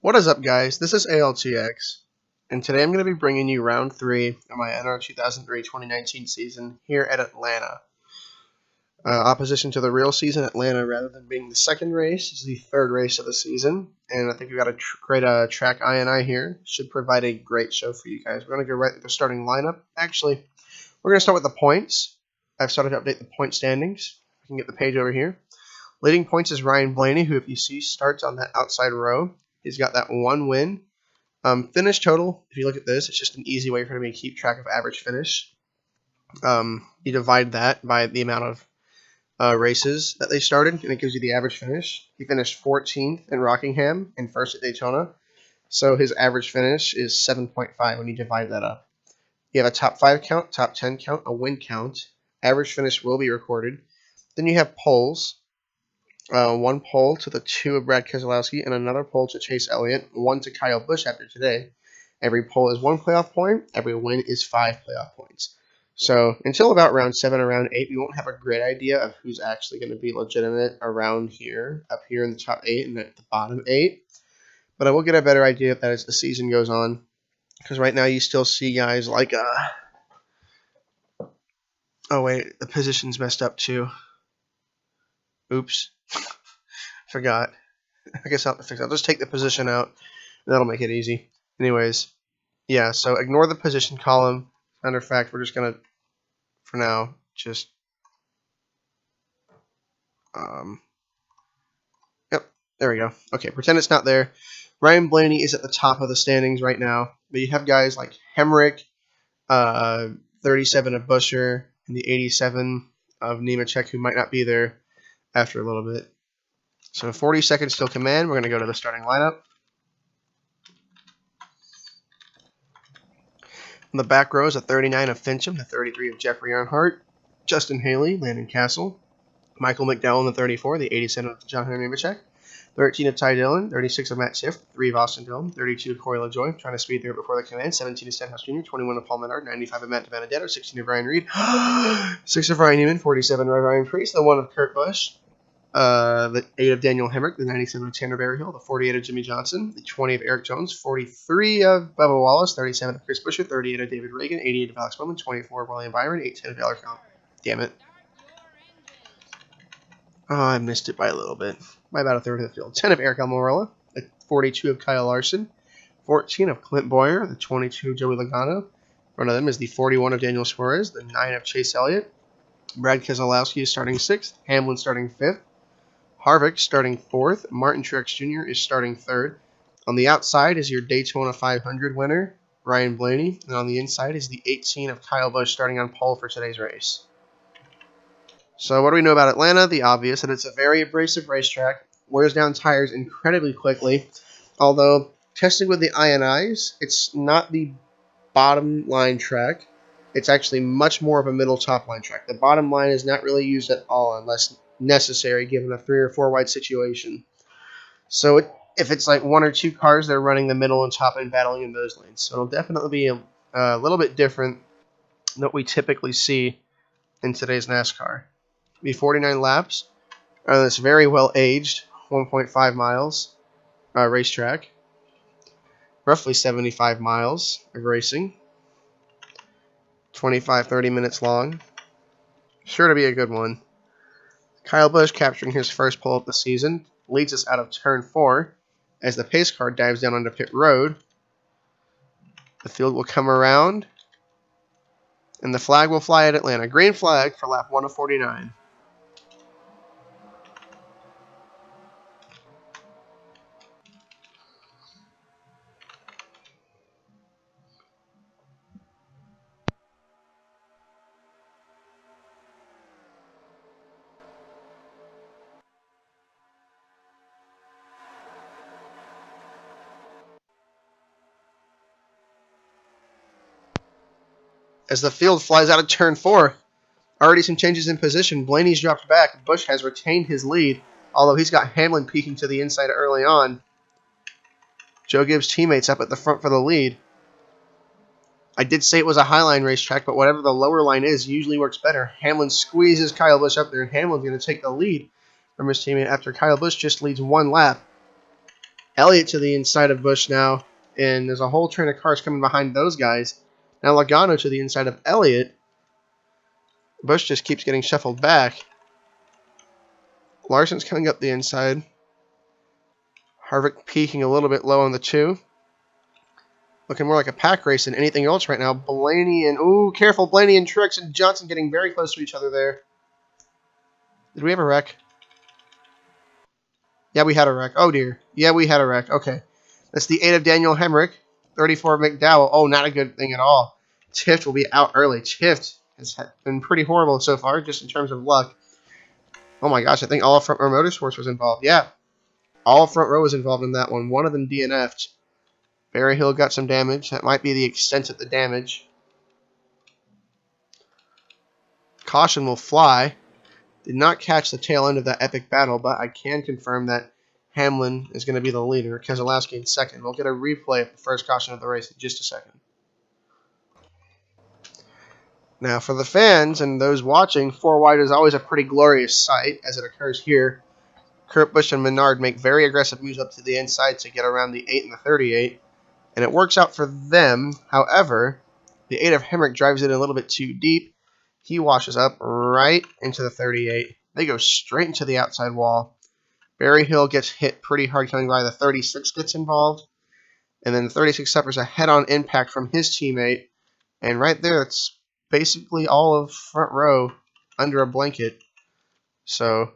What is up, guys? This is ALTX, and today I'm going to be bringing you round 3 of my NR2003 2019 season here at Atlanta. Opposition to the real season, Atlanta, rather than being the second race, is the third race of the season, and I think we've got a great track INI here. Should provide a great show for you guys. We're going to go right to the starting lineup. Actually, we're going to start with the points. I've started to update the point standings. I can get the page over here. Leading points is Ryan Blaney, who, if you see, starts on that outside row. He's got that one win. Finish total, if you look at this, it's just an easy way for me to keep track of average finish. You divide that by the amount of races that they started, and it gives you the average finish. He finished 14th in Rockingham and first at Daytona. So his average finish is 7.5 when you divide that up. You have a top 5 count, top 10 count, a win count. Average finish will be recorded. Then you have polls. One pole to the 2 of Brad Keselowski and another pole to Chase Elliott, one to Kyle Busch after today. Every pole is 1 playoff point. Every win is 5 playoff points. So until about round 7 or round 8, we won't have a great idea of who's actually going to be legitimate around here, up here in the top 8 and at the bottom 8. But I will get a better idea of that as the season goes on, because right now you still see guys like oh wait, the position's messed up too. Oops. Forgot. I guess I'll have to fix it. I'll just take the position out. That'll make it easy. Anyways, yeah, so ignore the position column. Matter of fact, we're just going to, for now, just, yep, there we go. Okay, pretend it's not there. Ryan Blaney is at the top of the standings right now, but you have guys like Hemrick, 37 of Buescher, and the 87 of Nemechek, who might not be there after a little bit. So 40 seconds till command. We're going to go to the starting lineup. In the back row is a 39 of Fincham, the 33 of Jeffrey Earnhardt, Justin Haley, Landon Castle, Michael McDowell, the 34, the 87 of John Henry Nemechek, 13 of Ty Dillon, 36 of Matt Tiff, 3 of Austin Dillon, 32 of Corey LaJoie, trying to speed through it before the command, 17 of Stenhouse Jr., 21 of Paul Menard, 95 of Matt DiBenedetto, 16 of Ryan Reed, 6 of Ryan Newman, 47 of Ryan Preece, the 1 of Kurt Busch, the 8 of Daniel Hemrick, the 97 of Tanner Berryhill, the 48 of Jimmy Johnson, the 20 of Eric Jones, 43 of Bubba Wallace, 37 of Chris Buescher, 38 of David Reagan, 88 of Alex Bowman, 24 of William Byron, 810 of Alex Count. Damn it. Oh, I missed it by a little bit. By about a third of the field. 10 of Eric Almirola, the 42 of Kyle Larson, 14 of Clint Boyer, the 22 of Joey Logano. One of them is the 41 of Daniel Suarez, the 9 of Chase Elliott. Brad Keselowski is starting 6th, Hamlin starting 5th. Harvick starting 4th. Martin Truex Jr. is starting 3rd. On the outside is your Daytona 500 winner, Ryan Blaney. And on the inside is the 18 of Kyle Busch starting on pole for today's race. So what do we know about Atlanta? The obvious, that it's a very abrasive racetrack. Wears down tires incredibly quickly. Although, testing with the INIs, it's not the bottom line track. It's actually much more of a middle top line track. The bottom line is not really used at all unless necessary given a 3 or 4 wide situation. So if it's like 1 or 2 cars, they're running the middle and top and battling in those lanes. So it'll definitely be a little bit different than what we typically see in today's NASCAR. It'll be 49 laps on this very well aged 1.5 miles racetrack. Roughly 75 miles of racing. 25-30 minutes long. Sure to be a good one. Kyle Busch capturing his first pole of the season leads us out of turn 4 as the pace car dives down onto pit road. The field will come around and the flag will fly at Atlanta. Green flag for lap 1 of 49. As the field flies out of turn 4, already some changes in position. Blaney's dropped back. Busch has retained his lead, although he's got Hamlin peeking to the inside early on. Joe Gibbs' teammates up at the front for the lead. I did say it was a highline racetrack, but whatever the lower line is usually works better. Hamlin squeezes Kyle Busch up there, and Hamlin's going to take the lead from his teammate after Kyle Busch just leads 1 lap. Elliott to the inside of Bush now, and there's a whole train of cars coming behind those guys. Now Logano to the inside of Elliott. Bush just keeps getting shuffled back. Larson's coming up the inside. Harvick peaking a little bit low on the 2. Looking more like a pack race than anything else right now. Blaney and, ooh, careful, Blaney and Truex and Johnson getting very close to each other there. Did we have a wreck? Yeah, we had a wreck. Oh, dear. Yeah, we had a wreck. Okay. That's the 8 of Daniel Hemrick. 34 of McDowell. Oh, not a good thing at all. Tift will be out early. Tift has been pretty horrible so far, just in terms of luck. Oh, my gosh. I think all of Front Row Motorsports was involved. Yeah. All of Front Row was involved in that one. One of them DNF'd. Barry Hill got some damage. That might be the extent of the damage. Caution will fly. Did not catch the tail end of that epic battle, but I can confirm that Hamlin is going to be the leader. Keselowski in second. We'll get a replay of the first caution of the race in just a second. Now, for the fans and those watching, 4 wide is always a pretty glorious sight, as it occurs here. Kurt Busch and Menard make very aggressive moves up to the inside to get around the 8 and the 38, and it works out for them. However, the 8 of Hemrick drives it a little bit too deep. He washes up right into the 38. They go straight into the outside wall. Barry Hill gets hit pretty hard coming by. The 36 gets involved. And then the 36 suffers a head-on impact from his teammate. And right there, it's basically all of Front Row under a blanket. So,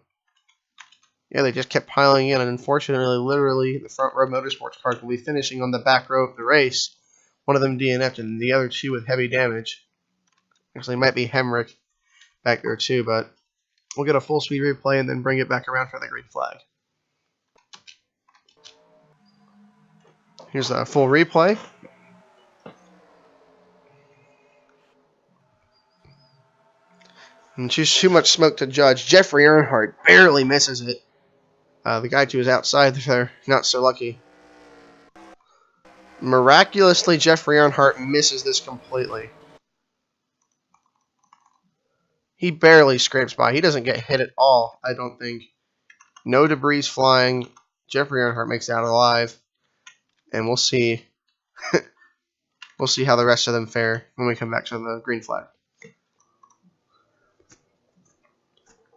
yeah, they just kept piling in. And unfortunately, literally, the Front Row Motorsports cars will be finishing on the back row of the race. One of them DNF'd and the other 2 with heavy damage. Actually, it might be Hemrick back there too, but we'll get a full speed replay and then bring it back around for the green flag. Here's the full replay. And too much smoke to judge. Jeffrey Earnhardt barely misses it. The guy to his outside there, not so lucky. Miraculously, Jeffrey Earnhardt misses this completely. He barely scrapes by. He doesn't get hit at all, I don't think. No debris flying. Jeffrey Earnhardt makes it out alive. And we'll see. We'll see how the rest of them fare when we come back to the green flag.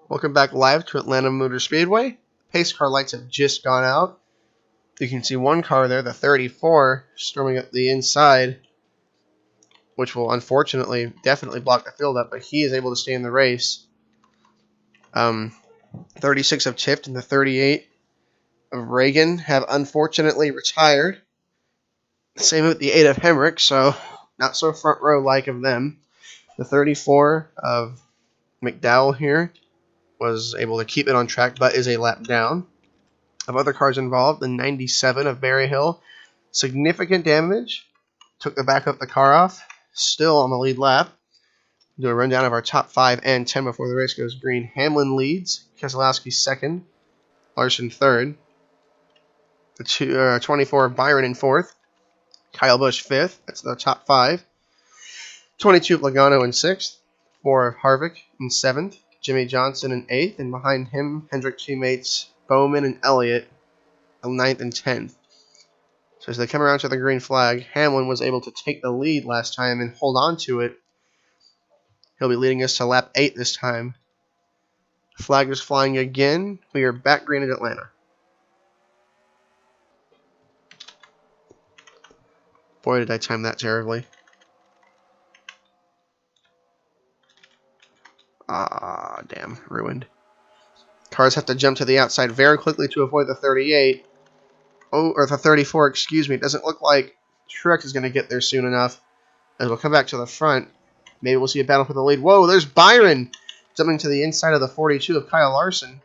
Welcome back live to Atlanta Motor Speedway. Pace car lights have just gone out. You can see one car there, the 34, storming up the inside, which will unfortunately definitely block the field up, but he is able to stay in the race. 36 of Tift and the 38 of Reagan have unfortunately retired. Same with the 8 of Hemrick, so not so front row like of them. The 34 of McDowell here was able to keep it on track, but is a lap down. Of other cars involved, the 97 of Barry Hill, significant damage. Took the back of the car off. Still on the lead lap. Do a rundown of our top 5 and 10 before the race goes green. Hamlin leads. Keselowski second. Larson third. The 24 of Byron in fourth. Kyle Busch fifth. That's the top 5. 22 of Logano in sixth. 4 of Harvick in seventh. Jimmy Johnson in eighth. And behind him, Hendrick teammates Bowman and Elliott in ninth and 10th. So as they come around to the green flag, Hamlin was able to take the lead last time and hold on to it. He'll be leading us to lap 8 this time. Flag is flying again. We are back green at Atlanta. Boy, did I time that terribly. Ah, damn. Ruined. Cars have to jump to the outside very quickly to avoid the 38. Oh, or the 34, excuse me. It doesn't look like Truex is going to get there soon enough. As we'll come back to the front. Maybe we'll see a battle for the lead. Whoa, there's Byron jumping to the inside of the 42 of Kyle Larson.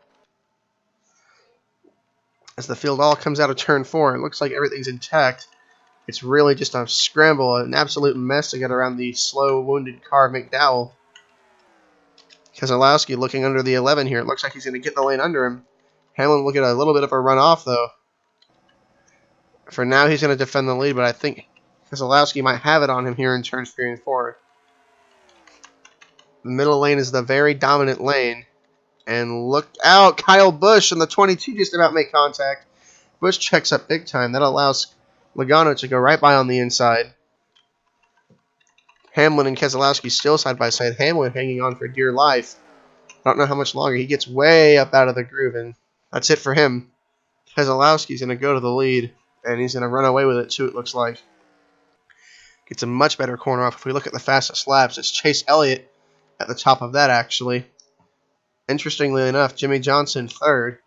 As the field all comes out of turn 4, it looks like everything's intact. It's really just a scramble, an absolute mess to get around the slow, wounded car of McDowell. Keselowski looking under the 11 here. It looks like he's going to get the lane under him. Hamlin will get a little bit of a run off, though. For now, he's going to defend the lead, but I think Keselowski might have it on him here in turns 3 and 4. The middle lane is the very dominant lane. And look out, Kyle Busch and the 22 just about make contact. Busch checks up big time. That allows Logano to go right by on the inside. Hamlin and Keselowski still side by side. Hamlin hanging on for dear life. I don't know how much longer. He gets way up out of the groove, and that's it for him. Keselowski's going to go to the lead, and he's going to run away with it too, it looks like. Gets a much better corner off. If we look at the fastest laps, it's Chase Elliott at the top of that, actually. Interestingly enough, Jimmy Johnson third.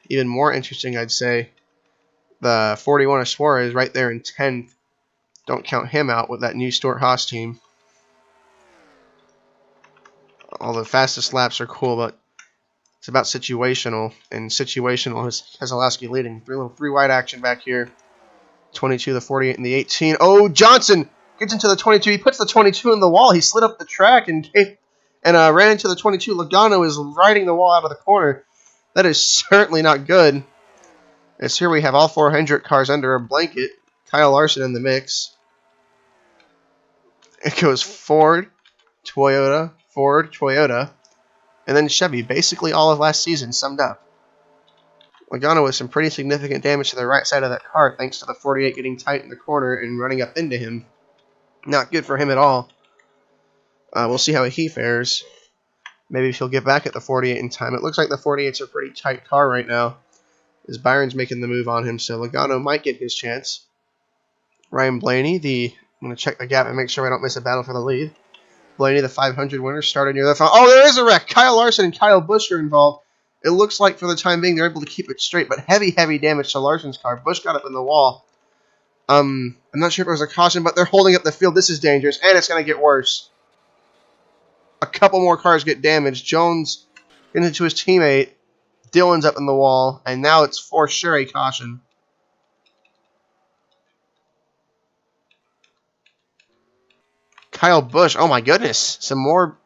Even more interesting, I'd say, the 41 of Suarez right there in 10th. Don't count him out with that new Stewart-Haas team. All the fastest laps are cool, but it's about situational, and situational is Keselowski leading. Three wide action back here. 22, the 48, and the 18. Oh, Johnson gets into the 22. He puts the 22 in the wall. He slid up the track and ran into the 22. Logano is riding the wall out of the corner. That is certainly not good. As here we have all 400 cars under a blanket. Kyle Larson in the mix. It goes Ford, Toyota, and then Chevy. Basically all of last season summed up. Logano with some pretty significant damage to the right side of that car thanks to the 48 getting tight in the corner and running up into him. Not good for him at all. We'll see how he fares. Maybe if he'll get back at the 48 in time. It looks like the 48's a pretty tight car right now, as Byron's making the move on him, so Logano might get his chance. Ryan Blaney, I'm going to check the gap and make sure I don't miss a battle for the lead. Blaney, the 500 winner, started near the front. Oh, there is a wreck. Kyle Larson and Kyle Busch are involved. It looks like for the time being they're able to keep it straight, but heavy damage to Larson's car. Busch got up in the wall. I'm not sure if it was a caution, but they're holding up the field. This is dangerous, and it's going to get worse. A couple more cars get damaged. Jones gets into his teammate. Dillon's up in the wall, and now it's for sure a caution. Kyle Busch, oh my goodness, some more.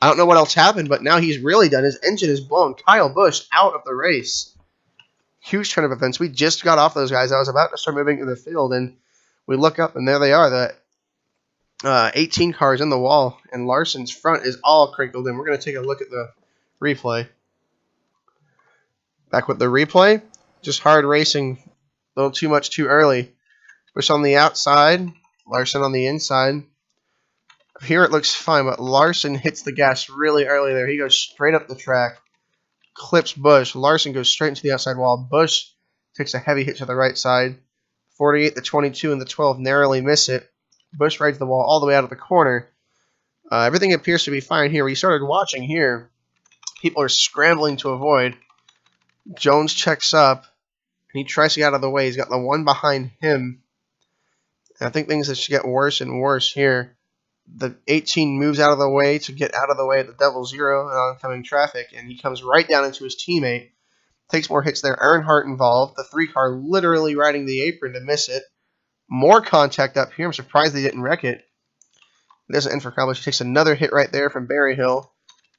I don't know what else happened, but now he's really done. His engine is blown. Kyle Busch out of the race. Huge turn of events. We just got off those guys. I was about to start moving to the field, and we look up, and there they are. The 18 cars in the wall, and Larson's front is all crinkled in. We're going to take a look at the replay. Back with the replay. Just hard racing. A little too much too early. Busch on the outside. Larson on the inside. Here it looks fine, but Larson hits the gas really early there. He goes straight up the track. Clips Busch. Larson goes straight into the outside wall. Busch takes a heavy hit to the right side. 48, the 22, and the 12 narrowly miss it. Busch rides the wall all the way out of the corner. Everything appears to be fine here. We started watching here. People are scrambling to avoid. Jones checks up, and he tries to get out of the way. He's got the one behind him. And I think things should get worse and worse here. The 18 moves out of the way to get out of the way of the double zero and oncoming traffic, and he comes right down into his teammate. Takes more hits there. Earnhardt involved. The 3 car literally riding the apron to miss it. More contact up here. I'm surprised they didn't wreck it. It doesn't end for Kyle Busch. He takes another hit right there from Barry Hill.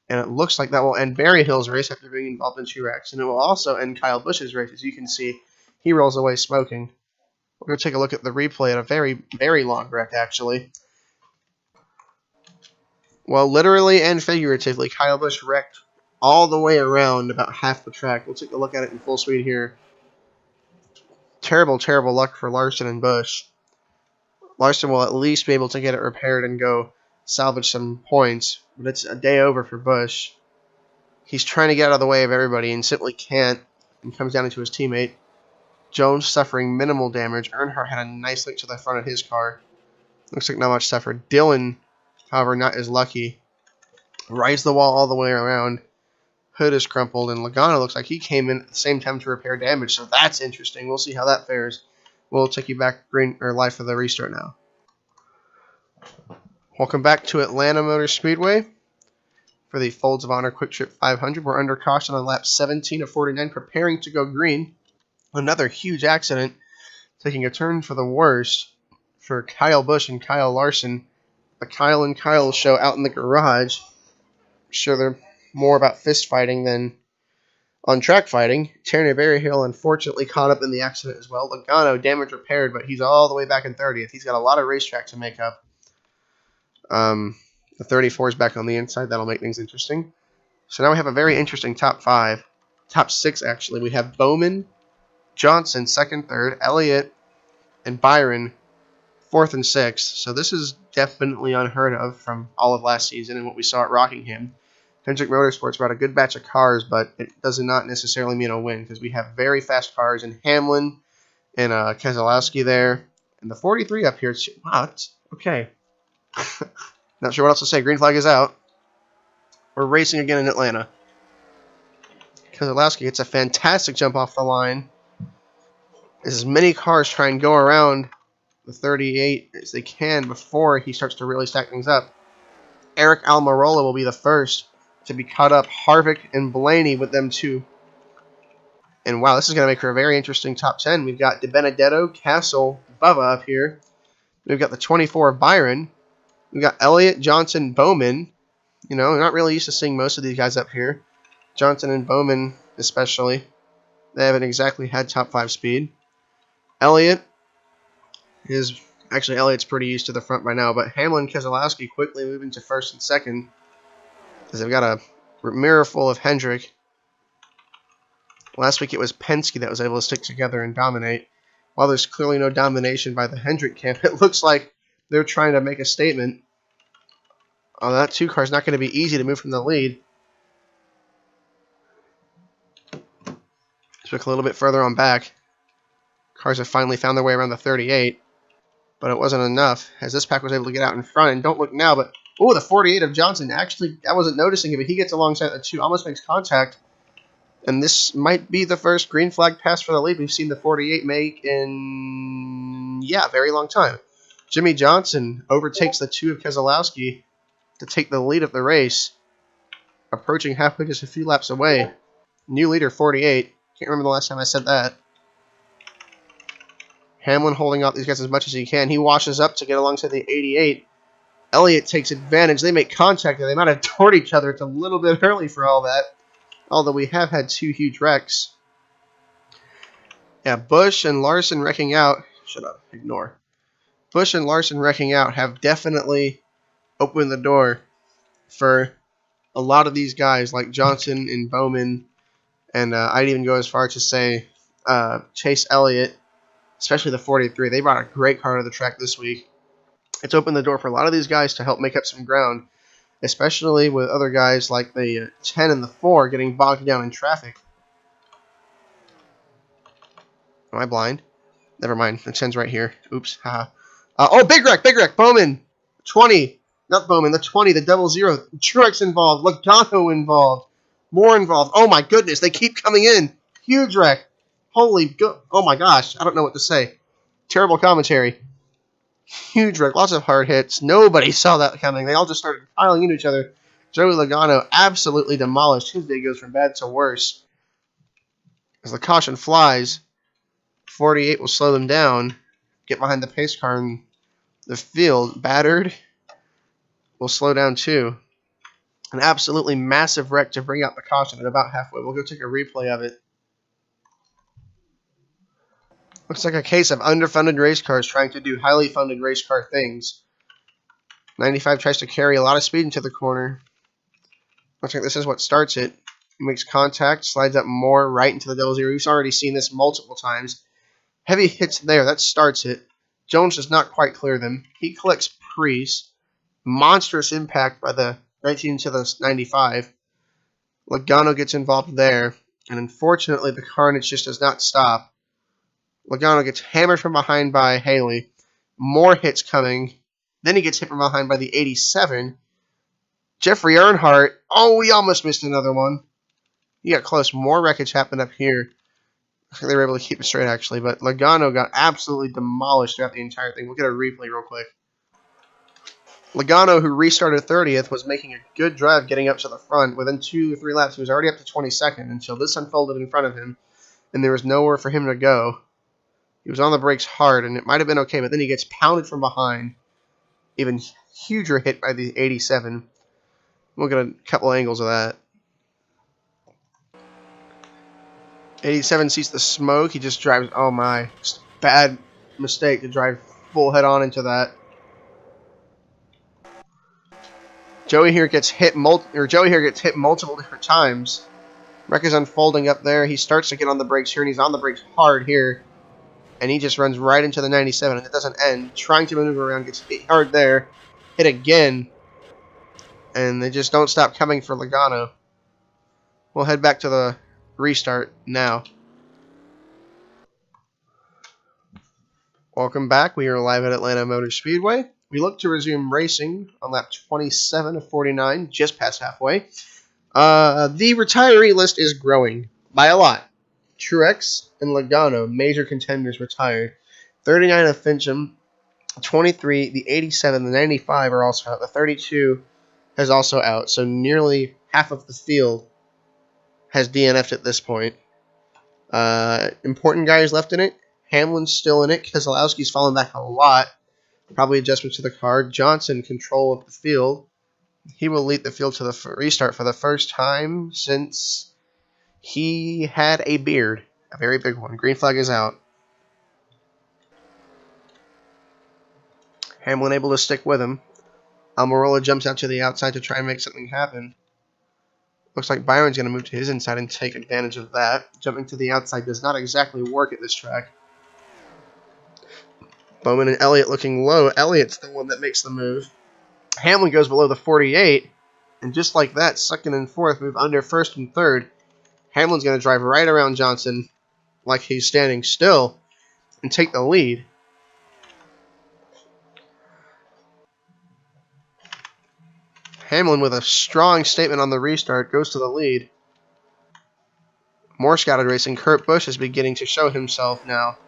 And it looks like that will end Barry Hill's race after being involved in 2 wrecks. And it will also end Kyle Busch's race. As you can see, he rolls away smoking. We're going to take a look at the replay at a very, very long wreck, actually. Well, literally and figuratively, Kyle Busch wrecked all the way around about half the track. We'll take a look at it in full speed here. Terrible, terrible luck for Larson and Busch. Larson will at least be able to get it repaired and go salvage some points, but it's a day over for Busch. He's trying to get out of the way of everybody and simply can't, and comes down into his teammate. Jones suffering minimal damage. Earnhardt had a nice link to the front of his car. Looks like not much suffered. Dillon, however, not as lucky. Rides the wall all the way around. Hood is crumpled, and Logano looks like he came in at the same time to repair damage, so that's interesting. We'll see how that fares. We'll take you back green or live for the restart now. Welcome back to Atlanta Motor Speedway for the Folds of Honor Quick Trip 500. We're under caution on lap 17 of 49, preparing to go green. Another huge accident, taking a turn for the worst for Kyle Busch and Kyle Larson. The Kyle and Kyle show out in the garage. I'm sure they're more about fist fighting than on track fighting. Tanner Berryhill unfortunately caught up in the accident as well. Logano damage repaired, but he's all the way back in 30th. He's got a lot of racetrack to make up. The 34 is back on the inside. That'll make things interesting. So now we have a very interesting top 5. top 6 actually. We have Bowman, Johnson, 2nd, 3rd, Elliott, and Byron, 4th and 6th. So this is definitely unheard of from all of last season and what we saw at Rockingham. Hendrick Motorsports brought a good batch of cars, but it does not necessarily mean a win because we have very fast cars in Hamlin and Keselowski there. And the 43 up here. Wow, that's okay. Not sure what else to say. Green flag is out. We're racing again in Atlanta. Keselowski gets a fantastic jump off the line. As many cars try and go around the 38 as they can before he starts to really stack things up. Eric Almirola will be the first to be caught up. Harvick and Blaney with them too. And wow, this is going to make for a very interesting top 10. We've got DiBenedetto, Castle, Bubba up here. We've got the 24 of Byron. We've got Elliott, Johnson, Bowman. You know, we're not really used to seeing most of these guys up here. Johnson and Bowman especially. They haven't exactly had top 5 speed. Elliott is... Actually, Elliott's pretty used to the front by now, but Hamlin and Keselowski quickly moving to 1st and 2nd. Because they've got a mirror full of Hendrick. Last week it was Penske that was able to stick together and dominate. While there's clearly no domination by the Hendrick camp, it looks like they're trying to make a statement. Oh, that 2 car is not going to be easy to move from the lead. Let's look a little bit further on back. Cars have finally found their way around the 38. But it wasn't enough, as this pack was able to get out in front. And don't look now, but... Oh, the 48 of Johnson. Actually, I wasn't noticing it, but he gets alongside the 2. Almost makes contact. And this might be the first green flag pass for the lead we've seen the 48 make in... yeah, a very long time. Jimmy Johnson overtakes the 2 of Keselowski to take the lead of the race. Approaching halfway, just a few laps away. New leader, 48. Can't remember the last time I said that. Hamlin holding out these guys as much as he can. He washes up to get alongside the 88. Elliott takes advantage. They make contact. They might have toured each other. It's a little bit early for all that. Although we have had 2 huge wrecks. Yeah, Busch and Larson wrecking out. Shut up. Ignore. Busch and Larson wrecking out have definitely opened the door for a lot of these guys like Johnson and Bowman. And I'd even go as far to say Chase Elliott. Especially the 43. They brought a great car to the track this week. It's opened the door for a lot of these guys to help make up some ground, especially with other guys like the 10 and the 4 getting bogged down in traffic. Am I blind? Never mind. The 10's right here. Oops. Haha. Oh, big wreck. Bowman. 20. Not Bowman. The 20. The 00. Truex involved. Logano involved. More involved. Oh, my goodness. They keep coming in. Huge wreck. Holy oh my gosh, I don't know what to say. Terrible commentary. Huge wreck, lots of hard hits. Nobody saw that coming. They all just started piling into each other. Joey Logano absolutely demolished. His day goes from bad to worse. As the caution flies, 48 will slow them down. Get behind the pace car in the field. Battered will slow down too. An absolutely massive wreck to bring out the caution at about halfway. We'll go take a replay of it. Looks like a case of underfunded race cars trying to do highly funded race car things. 95 tries to carry a lot of speed into the corner. Looks like this is what starts it. He makes contact, slides up more right into the 00. We've already seen this multiple times. Heavy hits there. That starts it. Jones does not quite clear them. He collects Priest. Monstrous impact by the 19 to the 95. Logano gets involved there. And unfortunately, the carnage just does not stop. Logano gets hammered from behind by Haley. More hits coming. Then he gets hit from behind by the 87. Jeffrey Earnhardt. Oh, we almost missed another one. He got close. More wreckage happened up here. I think they were able to keep it straight, actually. But Logano got absolutely demolished throughout the entire thing. We'll get a replay real quick. Logano, who restarted 30th, was making a good drive getting up to the front. Within 2 or 3 laps, he was already up to 22nd until this unfolded in front of him. And there was nowhere for him to go. He was on the brakes hard, and it might have been okay, but then he gets pounded from behind. Even huger hit by the 87. We'll get a couple angles of that. 87 sees the smoke. He just drives. Oh my. Just bad mistake to drive full head on into that. Joey here gets hit multiple different times. Wreck is unfolding up there. He starts to get on the brakes here, and he's on the brakes hard here. And he just runs right into the 97, and it doesn't end. Trying to maneuver around, gets hit hard there. Hit again. And they just don't stop coming for Logano. We'll head back to the restart now. Welcome back. We are live at Atlanta Motor Speedway. We look to resume racing on lap 27 of 49, just past halfway. The retiree list is growing by a lot. Truex and Logano, major contenders, retired. 39 of Fincham, 23, the 87, the 95 are also out. The 32 is also out. So nearly half of the field has DNF'd at this point. Important guys left in it. Hamlin's still in it. Keselowski's fallen back a lot. Probably adjustments to the car. Johnson, control of the field. He will lead the field to the restart for the first time since he had a beard. A very big one. Green flag is out. Hamlin able to stick with him. Almirola jumps out to the outside to try and make something happen. Looks like Byron's going to move to his inside and take advantage of that. Jumping to the outside does not exactly work at this track. Bowman and Elliott looking low. Elliott's the one that makes the move. Hamlin goes below the 48. And just like that, second and fourth move under first and third. Hamlin's going to drive right around Johnson like he's standing still and take the lead. Hamlin with a strong statement on the restart goes to the lead. More scouted racing. Kurt Busch is beginning to show himself now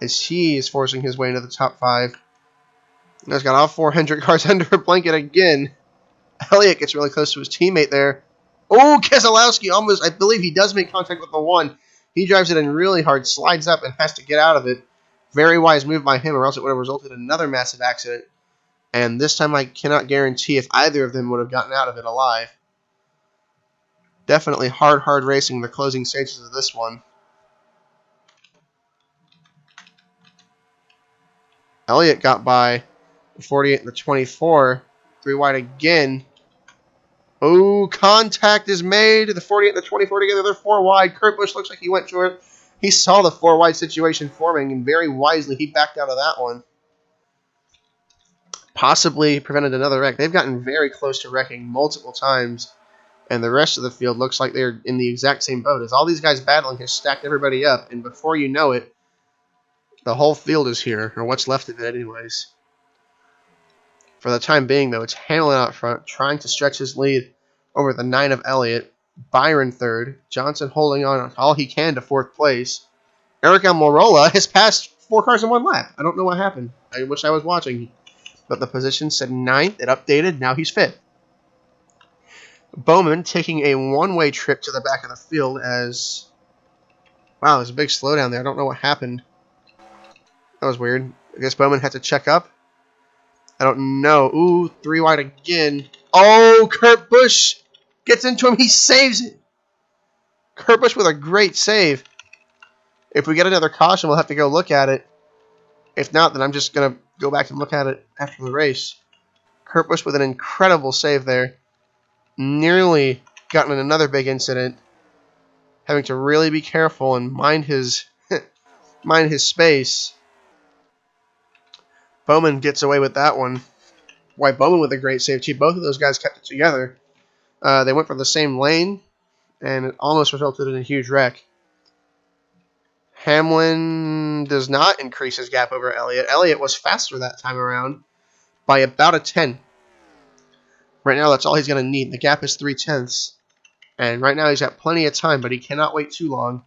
as he is forcing his way into the top 5. And he's got all 400 cars under a blanket again. Elliott gets really close to his teammate there. Oh, Keselowski almost, I believe he does make contact with the 1. He drives it in really hard, slides up, and has to get out of it. Very wise move by him, or else it would have resulted in another massive accident. And this time I cannot guarantee if either of them would have gotten out of it alive. Definitely hard racing the closing stages of this one. Elliott got by the 48 and the 24. 3 wide again. Oh, contact is made. The 48 and the 24 together. They're 4 wide. Kurt Busch looks like he went short. He saw the 4 wide situation forming, and very wisely he backed out of that one. Possibly prevented another wreck. They've gotten very close to wrecking multiple times, and the rest of the field looks like they're in the exact same boat. As all these guys battling has stacked everybody up, and before you know it, the whole field is here, or what's left of it anyways. For the time being, though, it's Hamlin out front, trying to stretch his lead over the 9 of Elliott. Byron third. Johnson holding on all he can to 4th place. Eric Almirola has passed 4 cars in 1 lap. I don't know what happened. I wish I was watching. But the position said 9th. It updated. Now he's 5th. Bowman taking a one-way trip to the back of the field as... Wow, there's a big slowdown there. I don't know what happened. That was weird. I guess Bowman had to check up. I don't know. Ooh, 3 wide again. Oh, Kurt Busch gets into him. He saves it. Kurt Busch with a great save. If we get another caution, we'll have to go look at it. If not, then I'm just going to go back and look at it after the race. Kurt Busch with an incredible save there. Nearly gotten in another big incident. Having to really be careful and mind his space. Bowman gets away with that one. Why, Bowman with a great save, too. Both of those guys kept it together. They went for the same lane, and it almost resulted in a huge wreck. Hamlin does not increase his gap over Elliott. Elliott was faster that time around by about a 10. Right now, that's all he's going to need. The gap is 3/10. And right now, he's got plenty of time, but he cannot wait too long.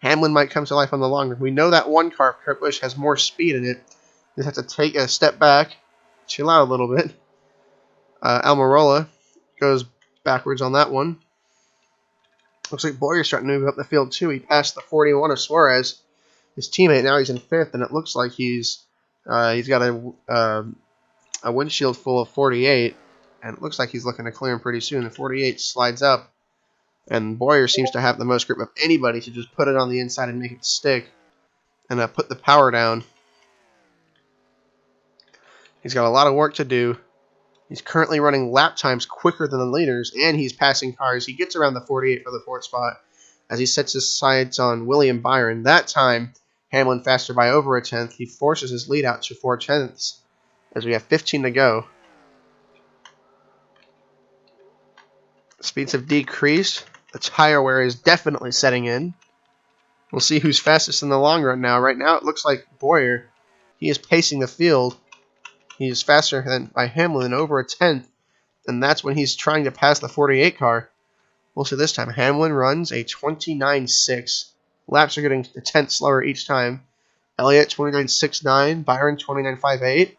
Hamlin might come to life on the long run. We know that one car, Kurt Busch, has more speed in it. Just have to take a step back, chill out a little bit. Almirola goes backwards on that one. Looks like Bowyer's starting to move up the field too. He passed the 41 of Suarez, his teammate. Now he's in 5th, and it looks like he's got a windshield full of 48, and it looks like he's looking to clear him pretty soon. The 48 slides up, and Bowyer seems to have the most grip of anybody to just put it on the inside and make it stick, and put the power down. He's got a lot of work to do. He's currently running lap times quicker than the leaders, and he's passing cars. He gets around the 48 for the 4th spot as he sets his sights on William Byron. That time, Hamlin faster by over a tenth. He forces his lead out to 4 tenths as we have 15 to go. Speeds have decreased. The tire wear is definitely setting in. We'll see who's fastest in the long run now. Right now, it looks like Boyer. He is pacing the field. He is faster than by Hamlin over a tenth, and that's when he's trying to pass the 48 car. We'll see this time. Hamlin runs a 29.6. Laps are getting a tenth slower each time. Elliott 29.69. Byron 29.58.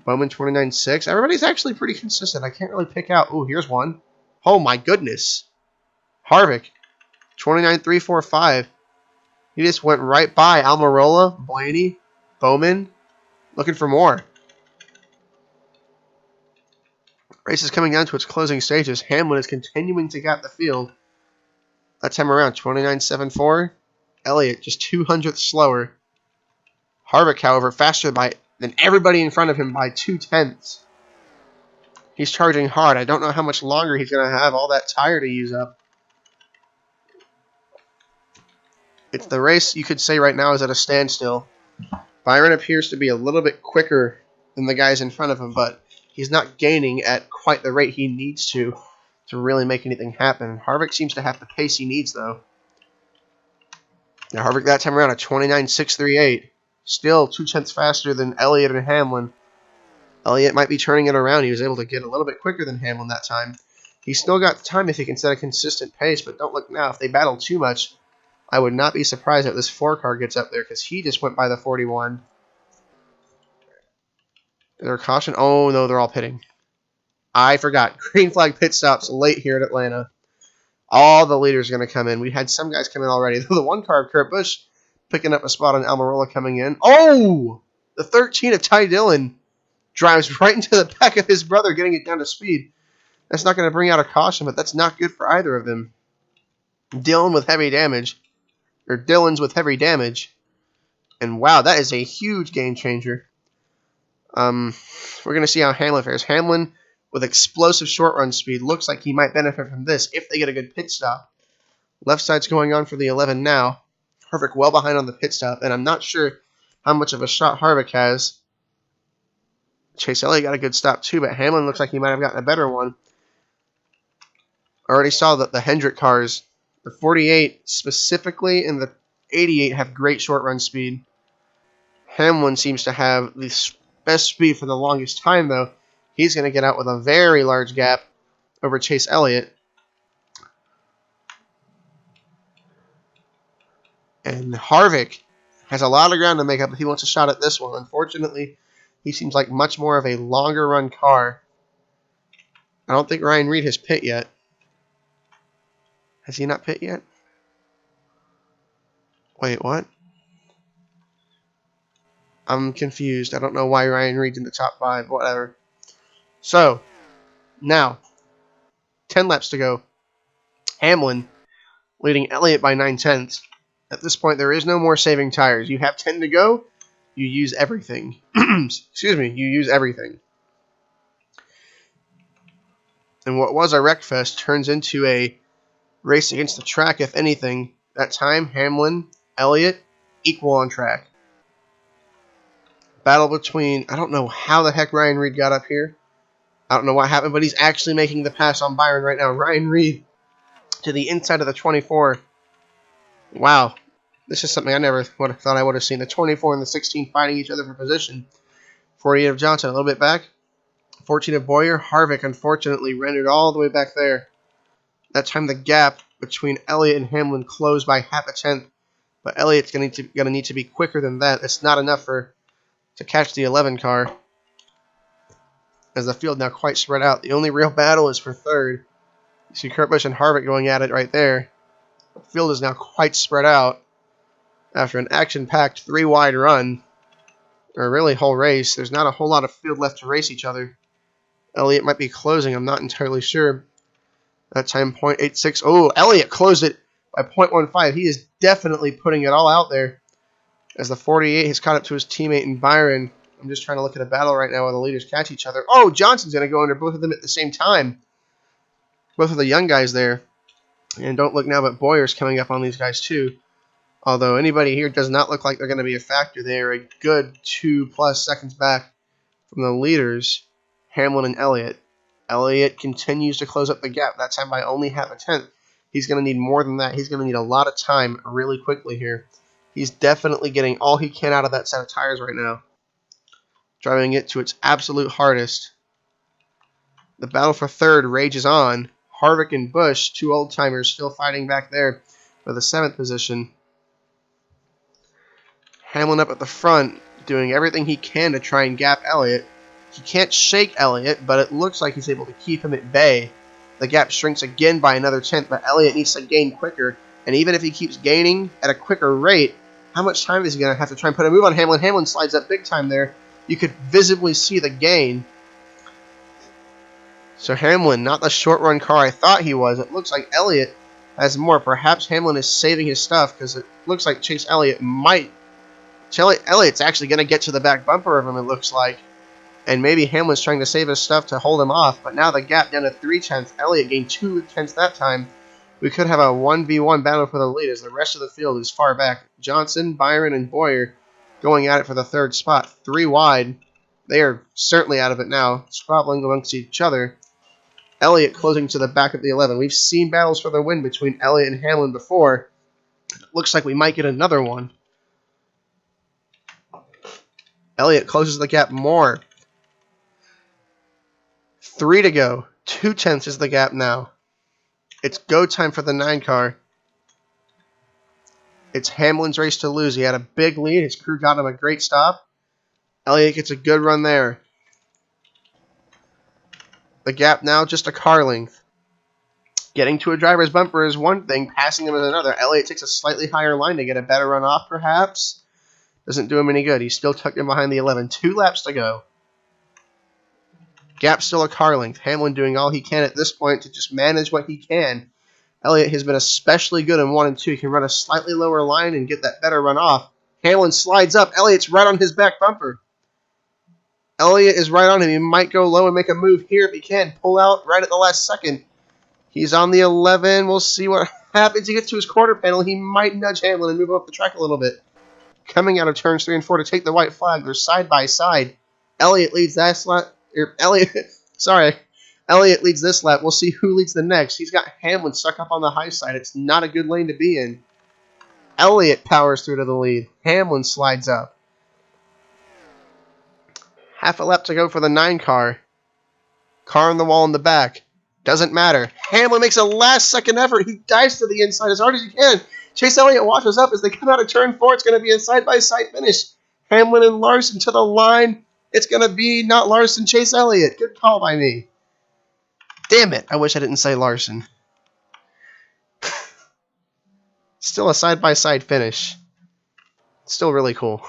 Bowman 29.6. Everybody's actually pretty consistent. I can't really pick out. Oh, here's one. Oh my goodness. Harvick 29.345. He just went right by Almirola, Blaney, Bowman, looking for more. Race is coming down to its closing stages. Hamlin is continuing to gap the field. That time around, 29.74. Elliott just 200th slower. Harvick, however, faster than everybody in front of him by 2 tenths. He's charging hard. I don't know how much longer he's going to have all that tire to use up. It's the race, you could say right now, is at a standstill. Byron appears to be a little bit quicker than the guys in front of him, but he's not gaining at quite the rate he needs to really make anything happen. Harvick seems to have the pace he needs, though. Now, Harvick that time around at 29.638. Still 2 tenths faster than Elliott and Hamlin. Elliott might be turning it around. He was able to get a little bit quicker than Hamlin that time. He's still got time if he can set a consistent pace, but don't look now. If they battle too much, I would not be surprised if this 4 car gets up there because he just went by the 41. Is there a caution? Oh, no, they're all pitting. I forgot. Green flag pit stops late here at Atlanta. All the leaders are going to come in. We had some guys come in already. The 1 car of Kurt Busch picking up a spot on Almirola coming in. Oh! The 13 of Ty Dillon drives right into the back of his brother, getting it down to speed. That's not going to bring out a caution, but that's not good for either of them. Dillon's with heavy damage. And wow, that is a huge game changer. We're going to see how Hamlin fares. Hamlin, with explosive short run speed, looks like he might benefit from this if they get a good pit stop. Left side's going on for the 11 now. Harvick well behind on the pit stop, and I'm not sure how much of a shot Harvick has. Chase Elliott got a good stop too, but Hamlin looks like he might have gotten a better one. I already saw that the Hendrick cars, the 48 specifically and the 88 have great short run speed. Hamlin seems to have the best speed for the longest time, though. He's going to get out with a very large gap over Chase Elliott. And Harvick has a lot of ground to make up if he wants a shot at this one. Unfortunately, he seems like much more of a longer run car. I don't think Ryan Reed has pit yet. Has he not pit yet? Wait, what? I'm confused. I don't know why Ryan Reed's in the top 5. Whatever. So, now, 10 laps to go. Hamlin leading Elliott by 9 tenths. At this point, there is no more saving tires. You have 10 to go. You use everything. Excuse me. You use everything. And what was a wreckfest turns into a race against the track, if anything. That time, Hamlin, Elliott, equal on track. Battle between, I don't know how the heck Ryan Reed got up here. I don't know what happened, but he's actually making the pass on Byron right now. Ryan Reed to the inside of the 24. Wow. This is something I never would have thought I would have seen. The 24 and the 16 fighting each other for position. 48 of Johnson, a little bit back. 14 of Boyer. Harvick, unfortunately, rendered all the way back there. That time the gap between Elliott and Hamlin closed by half a tenth. But Elliott's going to need to be quicker than that. It's not enough to catch the 11 car. As the field now quite spread out. The only real battle is for third. You see Kurt Busch and Harvick going at it right there. The field is now quite spread out. After an action-packed 3-wide run, or really whole race, there's not a whole lot of field left to race each other. Elliott might be closing, I'm not entirely sure. That time, 0.86. Oh, Elliott closed it by 0.15. He is definitely putting it all out there. As the 48 has caught up to his teammate in Byron. I'm just trying to look at a battle right now where the leaders catch each other. Oh, Johnson's going to go under both of them at the same time. Both of the young guys there. And don't look now, but Boyer's coming up on these guys too. Although anybody here does not look like they're going to be a factor. They are a good 2+ seconds back from the leaders, Hamlin and Elliott. Elliott continues to close up the gap, that time by only half a tenth. He's going to need more than that. He's going to need a lot of time really quickly here. He's definitely getting all he can out of that set of tires right now. Driving it to its absolute hardest. The battle for third rages on. Harvick and Busch, two old-timers, still fighting back there for the 7th position. Hamlin up at the front, doing everything he can to try and gap Elliott. He can't shake Elliott, but it looks like he's able to keep him at bay. The gap shrinks again by another tenth, but Elliott needs to gain quicker. And even if he keeps gaining at a quicker rate, how much time is he going to have to try and put a move on Hamlin? Hamlin slides up big time there. You could visibly see the gain. So Hamlin, not the short-run car I thought he was. It looks like Elliott has more. Perhaps Hamlin is saving his stuff because it looks like Chase Elliott might... Elliott's actually going to get to the back bumper of him, it looks like. And maybe Hamlin's trying to save his stuff to hold him off. But now the gap down to 3 tenths. Elliott gained 2 tenths that time. We could have a 1v1 battle for the lead as the rest of the field is far back. Johnson, Byron, and Boyer going at it for the 3rd spot. 3 wide. They are certainly out of it now, squabbling amongst each other. Elliott closing to the back of the 11. We've seen battles for the win between Elliott and Hamlin before. Looks like we might get another one. Elliott closes the gap more. 3 to go. 2 tenths is the gap now. It's go time for the 9 car. It's Hamlin's race to lose. He had a big lead. His crew got him a great stop. Elliott gets a good run there. The gap now just a car length. Getting to a driver's bumper is one thing. Passing him is another. Elliott takes a slightly higher line to get a better run off, perhaps. Doesn't do him any good. He's still tucked in behind the 11. 2 laps to go. Gap still a car length. Hamlin doing all he can at this point to just manage what he can. Elliott has been especially good in 1 and 2. He can run a slightly lower line and get that better run off. Hamlin slides up. Elliott's right on his back bumper. Elliott is right on him. He might go low and make a move here if he can. Pull out right at the last second. He's on the 11. We'll see what happens. He gets to his quarter panel. He might nudge Hamlin and move up the track a little bit. Coming out of turns 3 and 4 to take the white flag. They're side by side. Elliott leads that lap. Elliott leads this lap. We'll see who leads the next. He's got Hamlin stuck up on the high side. It's not a good lane to be in. Elliott powers through to the lead. Hamlin slides up. Half a lap to go for the 9 car. Car on the wall in the back. Doesn't matter. Hamlin makes a last-second effort. He dives to the inside as hard as he can. Chase Elliott washes up as they come out of turn 4. It's going to be a side-by-side finish. Hamlin and Larson to the line. It's going to be not Larson, Chase Elliott. Good call by me. Damn it. I wish I didn't say Larson. Still a side-by-side finish. Still really cool.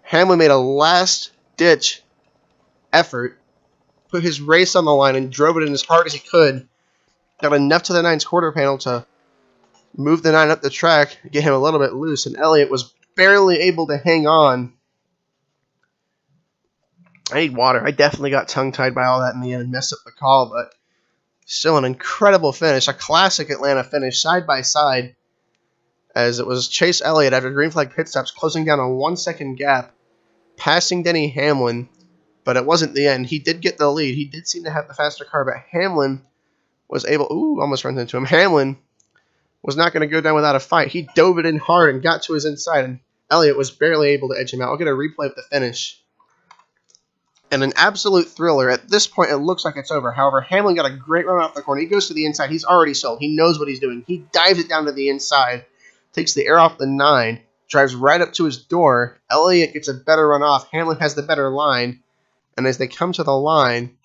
Hamlin made a last-ditch effort, put his race on the line, and drove it in as hard as he could. Got enough to the 9's quarter panel to move the 9 up the track, get him a little bit loose, and Elliott was barely able to hang on. I need water. I definitely got tongue-tied by all that in the end and messed up the call, but still an incredible finish. A classic Atlanta finish, side by side, as it was Chase Elliott after green flag pit stops closing down a 1-second gap, passing Denny Hamlin, but it wasn't the end. He did get the lead. He did seem to have the faster car, but Hamlin was able... Ooh, almost runs into him. Hamlin was not going to go down without a fight. He dove it in hard and got to his inside, and Elliott was barely able to edge him out. I'll get a replay of the finish. And an absolute thriller. At this point, it looks like it's over. However, Hamlin got a great run off the corner. He goes to the inside. He's already sold. He knows what he's doing. He dives it down to the inside, takes the air off the 9, drives right up to his door. Elliott gets a better run off. Hamlin has the better line. And as they come to the line,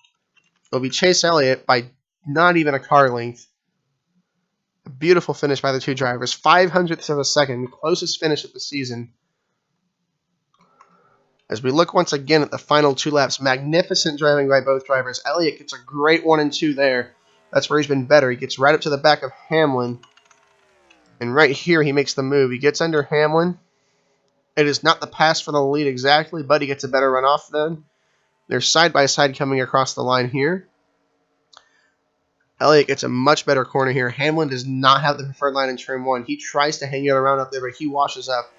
it'll be Chase Elliott by not even a car length. A beautiful finish by the two drivers. 0.05 of a second. The closest finish of the season. As we look once again at the final 2 laps, magnificent driving by both drivers. Elliott gets a great 1 and 2 there. That's where he's been better. He gets right up to the back of Hamlin. And right here he makes the move. He gets under Hamlin It is not the pass for the lead exactly, but he gets a better run off then. They're side by side coming across the line here. Elliott gets a much better corner here. Hamlin does not have the preferred line in turn 1. He tries to hang it around up there, but he washes up,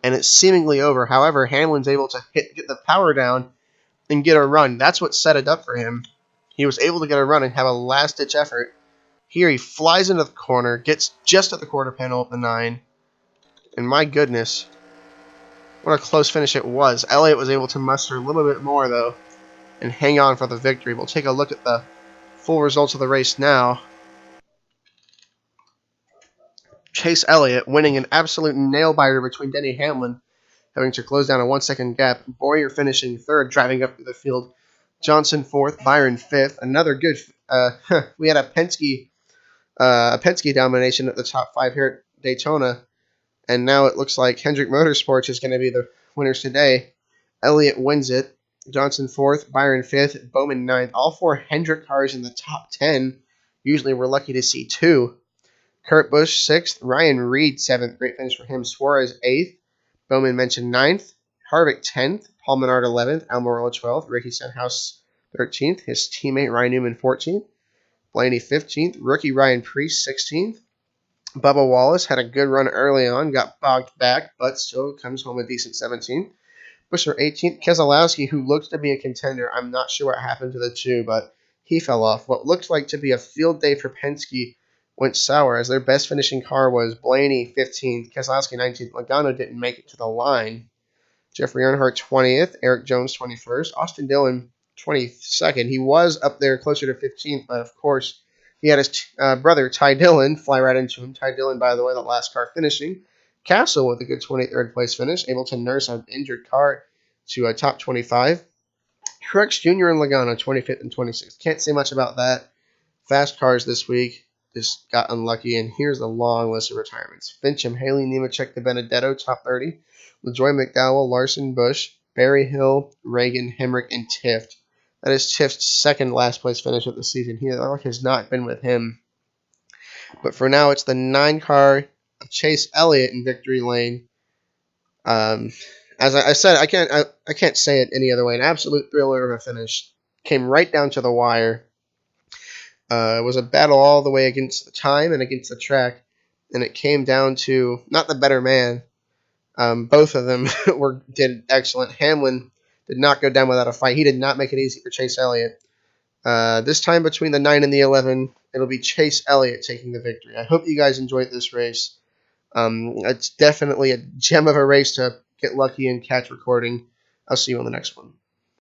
and it's seemingly over. However, Hamlin's able to get the power down and get a run. That's what set it up for him. He was able to get a run and have a last-ditch effort. Here he flies into the corner, gets just at the quarter panel of the 9, and my goodness, what a close finish it was. Elliott was able to muster a little bit more, though, and hang on for the victory. We'll take a look at the full results of the race now. Chase Elliott winning an absolute nail-biter between Denny Hamlin, having to close down a 1-second gap. Boyer finishing 3rd, driving up through the field. Johnson 4th, Byron 5th. Another good. We had a Penske domination at the top 5 here at Daytona, and now it looks like Hendrick Motorsports is going to be the winners today. Elliott wins it. Johnson 4th, Byron 5th, Bowman 9th. All 4 Hendrick cars in the top 10. Usually we're lucky to see 2. Kurt Busch 6th, Ryan Reed 7th. Great finish for him. Suarez 8th. Bowman mentioned 9th. Harvick 10th. Paul Menard 11th. Almirola 12th. Ricky Stenhouse 13th. His teammate Ryan Newman 14th. Blaney 15th. Rookie Ryan Preece 16th. Bubba Wallace had a good run early on. Got bogged back, but still comes home a decent 17th. Busher 18th. Keselowski, who looks to be a contender. I'm not sure what happened to the two, but he fell off. What looked like to be a field day for Penske went sour, as their best finishing car was Blaney 15th, Keselowski 19th. Logano didn't make it to the line. Jeffrey Earnhardt 20th, Eric Jones 21st, Austin Dillon 22nd. He was up there closer to 15th, but of course he had his brother Ty Dillon fly right into him. Ty Dillon, by the way, the last car finishing. Castle with a good 23rd place finish, able to nurse an injured car to a top 25. Truex Jr. and Logano 25th and 26th. Can't say much about that. Fast cars this week. Just got unlucky, and here's a long list of retirements. Fincham, Haley, Nemechek, DiBenedetto, top 30. LaJoy, McDowell, Larson, Busch, Barry Hill, Reagan, Hemrick, and Tift. That is Tift's second last place finish of the season. He has not been with him. But for now, it's the 9 car of Chase Elliott in victory lane. As I said, I can't say it any other way. An absolute thriller of a finish. Came right down to the wire. It was a battle all the way against the time and against the track, and it came down to not the better man. Both of them did excellent. Hamlin did not go down without a fight. He did not make it easy for Chase Elliott. This time between the 9 and the 11, it'll be Chase Elliott taking the victory. I hope you guys enjoyed this race. It's definitely a gem of a race to get lucky and catch recording. I'll see you on the next one.